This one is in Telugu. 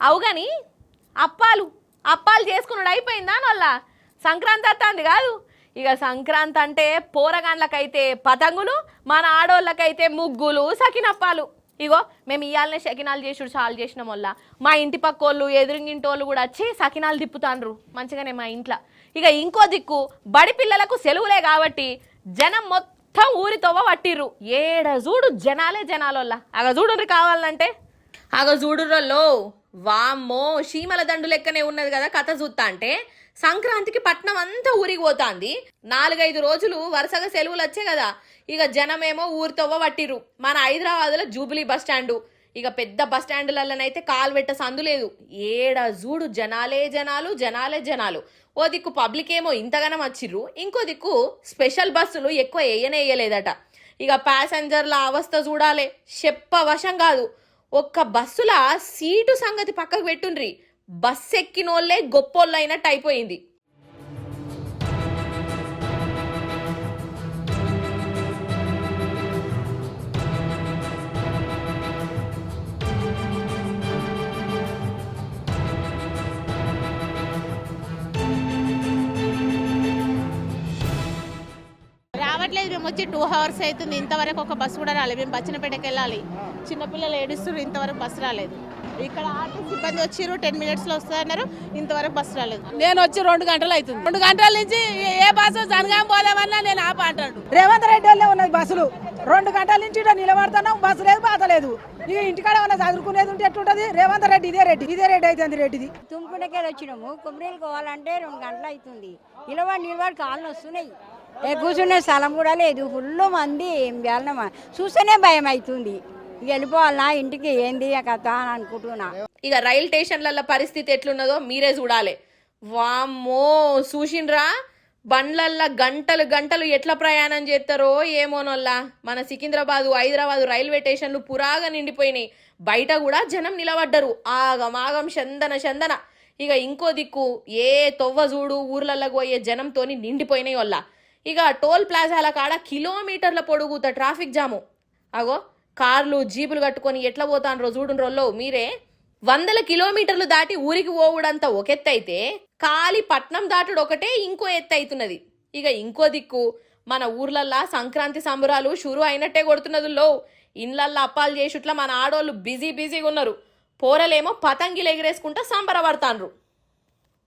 అవుగాని అప్పాలు అప్పాలు చేసుకున్నాడు అయిపోయిందా వల్ల సంక్రాంతి వస్తుంది కాదు. ఇక సంక్రాంతి అంటే పోరగాన్లకైతే పతంగులు, మన ఆడోళ్ళకైతే ముగ్గులు సకినప్పాలు. ఇగో మేము ఇయ్యాలనే సకినాలు చేసుడు చాలు చేసినాం వల్ల మా ఇంటి పక్కోళ్ళు ఎదురింగింటోళ్ళు కూడా వచ్చి సకినాలు తిప్పుతాండ్రు మంచిగానే మా ఇంట్లో. ఇక ఇంకో దిక్కు బడి పిల్లలకు సెలవులే కాబట్టి జనం మొత్తం ఊరితోవ పట్టిర్రు. ఏడ చూడు జనాలే జనాలొల్ల. అగ చూడుర్రి కావాలంటే అగ చూడుర్రల్లో. వామ్మో చీమల దండు లెక్కనే ఉన్నది కదా కథ చూస్తా అంటే. సంక్రాంతికి పట్నం అంతా ఊరికి పోతాంది. 4-5 రోజులు వరుసగా సెలవులు వచ్చే కదా. ఇక జనమేమో ఊరితోవ పట్టిర్రు. మన హైదరాబాద్లో జూబిలీ బస్ స్టాండు, ఇక పెద్ద బస్ స్టాండ్లలోనైతే కాలు పెట్ట సందు లేదు. ఏడ చూడు జనాలే జనాలు జనాలే జనాలు. ఓ దిక్కు పబ్లిక్ ఏమో ఇంతగానం వచ్చిర్రు, ఇంకో దిక్కు స్పెషల్ బస్సులు ఎక్కువ వేయలేదట. ఇక ప్యాసింజర్ల అవస్థ చూడాలే, చెప్పవశం కాదు. ఒక్క బస్సుల సీటు సంగతి పక్కకు పెట్టుండ్రి, బస్సు ఎక్కినోళ్లే గొప్పోళ్ళు అయినట్టు అయిపోయింది. రావట్లేదు. మేము వచ్చి 2 hours అవుతుంది, ఇంతవరకు ఒక బస్సు కూడా రాలేదు. మేము బచ్చనపేటకి వెళ్ళాలి, చిన్నపిల్లలు ఏడుస్తున్నారు, ఇంతవరకు బస్సు రాలేదు. ఇక్కడ ఆటో సిబ్బంది వచ్చిర్రు 10 minutesలో వస్తారన్నారు, ఇంతవరకు బస్సు రాలేదు. నేను వచ్చి 2 గంటలు అవుతుంది. 2 గంటల నుంచి ఏ బస్సు జనగాం పోదామన్నా నేను ఆప అంటాడు. రేవంత్ రెడ్డి వాళ్ళే ఉన్నది బస్సులు. 2 గంటల నుంచి నిలబడుతున్నాం, బస్సు లేదు బాధ లేదు. ఇక ఇంటికాడ ఏమన్నా చదువుకునేది ఉంటే ఎట్లుంటది? రేవంత్ రెడ్డి ఇదే రెడ్డి అవుతుంది రెడ్డిది. తుమ్ముకుండకే వచ్చినాము, కొబ్బరిలు కోవాలంటే 2 గంటలు అవుతుంది. నిలబడి కాళ్ళు వస్తున్నాయి, కూర్చునే స్థలం కూడా లేదు. ఫుల్ మంది వెళ్ళమా చూస్తేనే భయం అవుతుంది. వెళ్ళిపోవాలన్నా ఇంటికి, ఏంది కథ అని అనుకుంటున్నా. ఇక రైల్ స్టేషన్ల పరిస్థితి ఎట్లున్నదో మీరే చూడాలి. వామ్మో చూసిండ్రా, బండ్లల్లా గంటలు గంటలు ఎట్లా ప్రయాణం చేస్తారో ఏమోనల్లా. మన సికింద్రాబాదు హైదరాబాదు రైల్వే స్టేషన్లు పురాగా నిండిపోయినాయి. బయట కూడా జనం నిలబడ్డరు, ఆగమాగం చందన. ఇక ఇంకో దిక్కు ఏ తొవ్వ చూడు ఊర్లలోకి పోయే జనంతోని నిండిపోయినాయి వల్ల. ఇక టోల్ ప్లాజాల కాడ కిలోమీటర్ల పొడుగుత ట్రాఫిక్ జాము. అగో కార్లు జీపులు కట్టుకొని ఎట్లా పోతాను చూడుండ్రోల్లో మీరే. 100 కిలోమీటర్లు దాటి ఊరికి పోవుడంతా ఒక ఎత్తు అయితే, కాలి పట్నం దాటుడు ఒకటే ఇంకో ఎత్తు అవుతున్నది. ఇక ఇంకో దిక్కు మన ఊర్లల్లా సంక్రాంతి సంబరాలు షురు అయినట్టే కొడుతున్నదుల్లో. ఇండ్లల్లా అప్పాలు చేసుట్లా మన ఆడోళ్ళు బిజీగా ఉన్నారు. పోరలేమో పతంగిలు ఎగిరేసుకుంటా సంబరపడతాండ్రు.